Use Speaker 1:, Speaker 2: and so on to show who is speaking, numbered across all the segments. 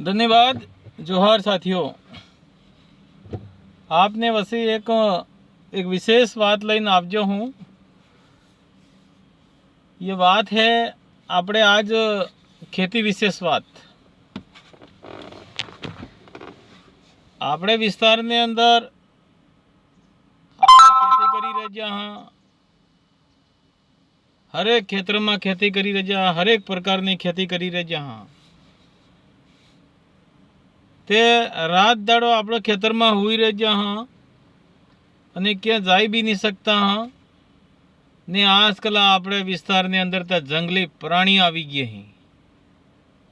Speaker 1: धन्यवाद। जोहार साथियों, आपने वैसे एक विशेष बात लઈને आपजो हूँ। ये बात है આપણે आज खेती विशेष बात આપણે વિસ્તારની અંદર खेती કરી રહ્યા હા। હરેક ખેતરમાં खेती કરી રહ્યા, હરેક પ્રકારની खेती કરી રહ્યા હા। તે રાત દાડો આપણે ખેતરમાં હુઈ રહ્યા હા અને ક્યાં जाई भी नहीं सकता हाँ। ने आजकल આપણે વિસ્તારની અંદર તો જંગલી પ્રાણી આવી ગયે हैं।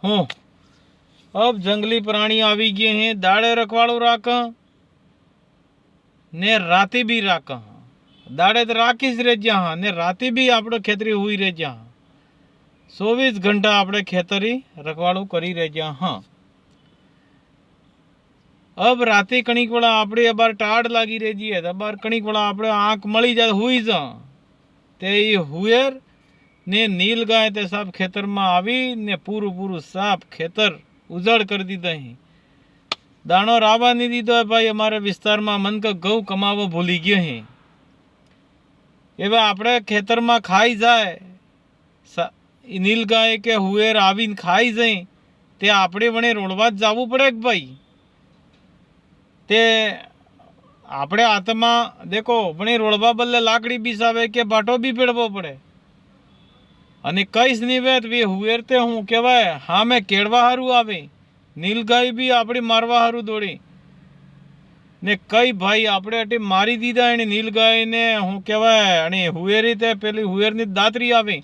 Speaker 1: हो अब जंगली प्राणी આવી ગયે हैं। દાડે રખવાળું રાખે ने राती भी રાખે। દાડે તો રાખી જ રહ્યા હા ને રાતી भी આપણે ખેતરી હુઈ રહ્યા હા। 24 ઘંટા આપણે ખેતરી રખવાળું કરી રહ્યા હા। अब राते कणिक वाला आपणे अबार टाढ़ लागी रही है, अबार कणिक वाला आपणे आँख मળી जाए हुई जा ते हुएर ने नील गाय ते साफ खेतर में आवी ने पूरू पूरू साफ खेतर उजाड़ कर दीधा है। दाणो रावा नहीं दीधो है भाई। हमारे विस्तार में मन का गऊ कमावो भूली गए हैं। एवं आपणे खेतर में खाई जाए नील गाय के हुएर आवीने खाई जाए ते आपणे वणे रोडवा ज जावू पड़े भाई। ते आपणे हाथमा देखो वणे रोडवा बदले लाकड़ी बीसावे के बाटो भी पेड़वो पड़े अने कईस नहीं वेत वे हुएर ते हूँ कहेवाय हाँ मैं केड़वा हारू आवे। नीलगाय भी आपणी मारवा हारू दौड़ी ने कई भाई आपणे अटे मारी दीधा एने नीलगाय ने हूँ कहेवाय अने हुएरी ते पेली हुएरनी दातरी आवे।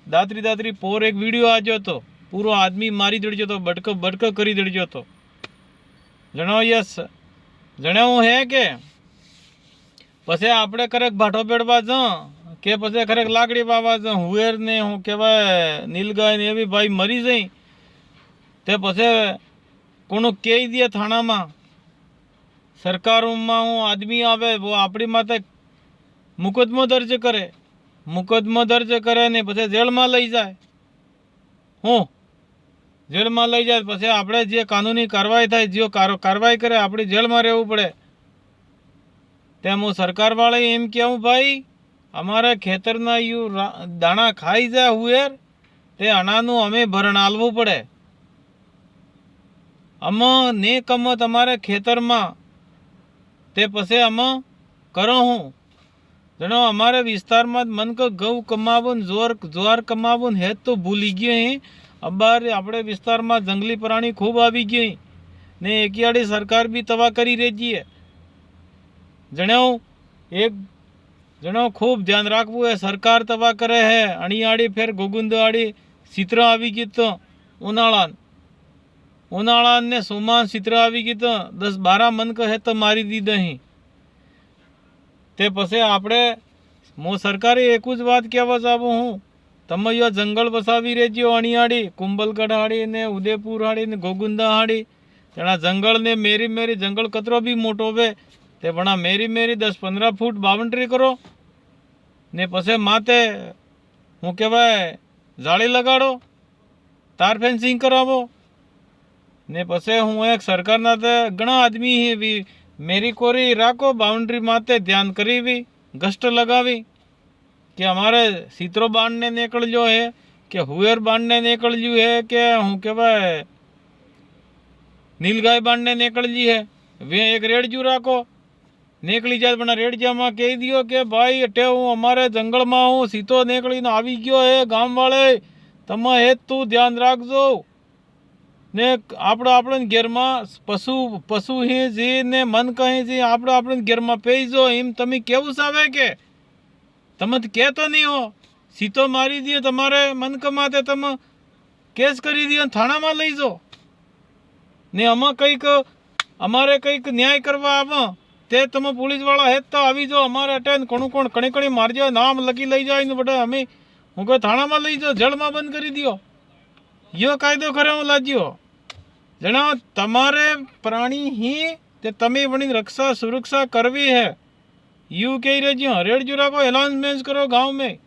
Speaker 1: दातरी दातरी पोर एक वीडियो आजो तो पूरो आदमी मारी दड़जो तो बटको बटको करी दड़जो तो जणो यस जणाव्યું है के पछे आपणे खरेक भाटो पेड़वा जा के पछे खरेक लाकड़ी वावा जा हुएर ने हूँ कहेवाय नीलगाय ने एवी भाई मरी जाई ते पछे कोणो कही दिए थाना में सरकार में हूँ आदमी आवे वो आपणी माथे मुकदमो दर्ज करे। मुकदमो दर्ज करे ने पछे जेल में लई जाए। हूँ जेल में लई जाए पछे आपणे जे कानूनी कार्रवाई थाय जो कार्रवाई करे आपणे जेल में रहेवू पड़े। तेम हूँ सरकार वाले एम कहूँ भाई अमारे खेतरना यू दाणा खाई जाए हुएर ते अनानु अमे भरण आलवू पड़े। अम ने कम तमारे खेतर में ते पछे अम करो हूँ जणो अमारे विस्तार में मन को गऊ कमावन ज्वार कमावन है तो भूली गए हैं। अबार आपणे विस्तार में जंगली प्राणी खूब आवी गई ने एकियाड़ी सरकार भी तबाह करी रही है। जणो एक जणो खूब ध्यान राखवू है। सरकार तबाह करे है अणियाड़ी फेर गोगुंदवाड़ी सीत्र आवी गई तो उनाळान ने सोमान सीत्र आवी गई तो 10-12 मन को है तो मारी दीधे हैं। ते पछे आपणे मो सरकारे एक ज बात कहेवा चाहूँ हूँ तमे यो जंगल बसावी रेजो अणियाड़ी कुंबलगढ़ हाड़ी ने उदयपुर हाड़ी ने गोगुंदा हाड़ी तेना जंगल ने मेरी मेरी जंगल कतरो भी मोटो वे ते बना मेरी मेरी 10-15 फूट बाउंड्री करो ने पछे माते हूँ कहेवाय जाળી लगाड़ो तार फेंसिंग करावो ने पछे हूँ एक सरकारना ते घणा आदमी ही मेरी कोरी राखो बाउंड्री माते ध्यान करी भी गश्त लगावी कि हमारे सीतरो बांधने निकल जो है कि हुएर बांधने निकल जू है कि हूँ कहेवाय नीलगाय बांधने निकल जी है वे एक रेडजू राखो निकली जाए बना रेडजा में कह दियो कि भाई अटे हूँ हमारे जंगल में हूँ सीतो निकली आवी गयो है गाम वाले तमे हे तू ध्यान राखजो ने आपड़ो आपणे घेर में पशु ही जी ने मन कहीं जी आपड़ो आपणे घेर में पेईजो एम तमे केवू सावे के तमे तो कहतो नहीं हो सीतो मारी दियो तमारे मन के माथे तमे केस करी दियो थाना में लई जाओ ने अमे कईक अमारे कईक न्याय करवा आवे ते तमे पुलिस वाला है तो आवी जाओ अमारे अटेन कोण कोण कणी कणी मार जाओ नाम लगी लई जाए ने बड़ा हमें हूँ कोई थाना में लई जाओ जेल में बंद करी दियो। यो कायदो करे हूँ लाज्यो जना तमारे प्राणी ही ते तमे वणी रक्षा सुरक्षा करवी है। यू कही रही रेड जुरा को अनाउंसमेंट करो गांव में।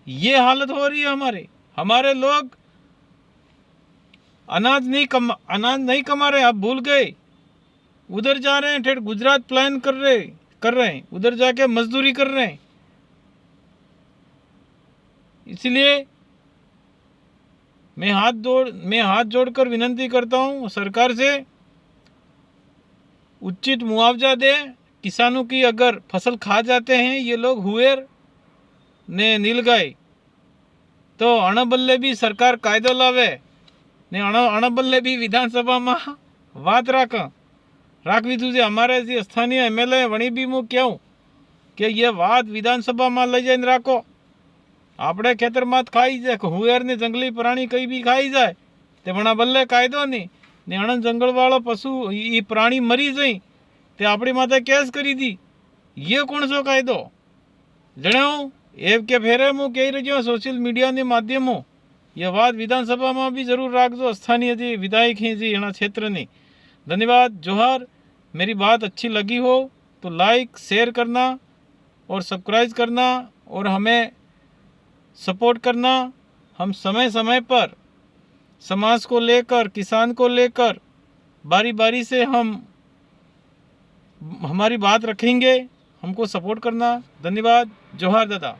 Speaker 1: ये हालत हो रही है हमारे लोग अनाज नहीं कमा रहे, आप भूल गए। उधर जा रहे हैं, ठेठ गुजरात प्लान कर रहे हैं, उधर जाके मजदूरी कर रहे हैं। इसलिए मैं हाथ जोड़कर विनंती करता हूं सरकार से, उचित मुआवजा दे किसानों की। अगर फसल खा जाते हैं ये लोग हुएर ने नीलगाय, तो अणबल्ले भी सरकार कायदो लावे ने अणबल्ले भी विधानसभा में बात राखवी જોઈએ। અમારે જે સ્થાનીય એમએલએ વણી બી હું કહું કે ये વાત વિધાનસભામાં લઈ જઈને રાખો। આપણે ખેતરમાં જ ખાઈ જાય, હુએર ને જંગલી પ્રાણી કઈ બી ખાઈ જાય તે વણા બલ્લે કાયદો નહીં ને અણંદ જંગલવાળો પશુ એ પ્રાણી મરી જઈ તે આપણી માથે કેસ કરી દી। ये કોણ છો કાયદો જણાવું એ કે ફેરે હું કહી રહ્યો સોશિયલ મીડિયાને માધ્યમો ये बात विधानसभा में भी जरूर राखजो। स्थानीय जी विधायक हैं जी एना क्षेत्र ने। धन्यवाद, जोहार। मेरी बात अच्छी लगी हो तो लाइक शेयर करना और सब्सक्राइब करना और हमें सपोर्ट करना। हम समय समय पर समाज को लेकर, किसान को लेकर बारी बारी से हम हमारी बात रखेंगे। हमको सपोर्ट करना। धन्यवाद, जोहार दादा।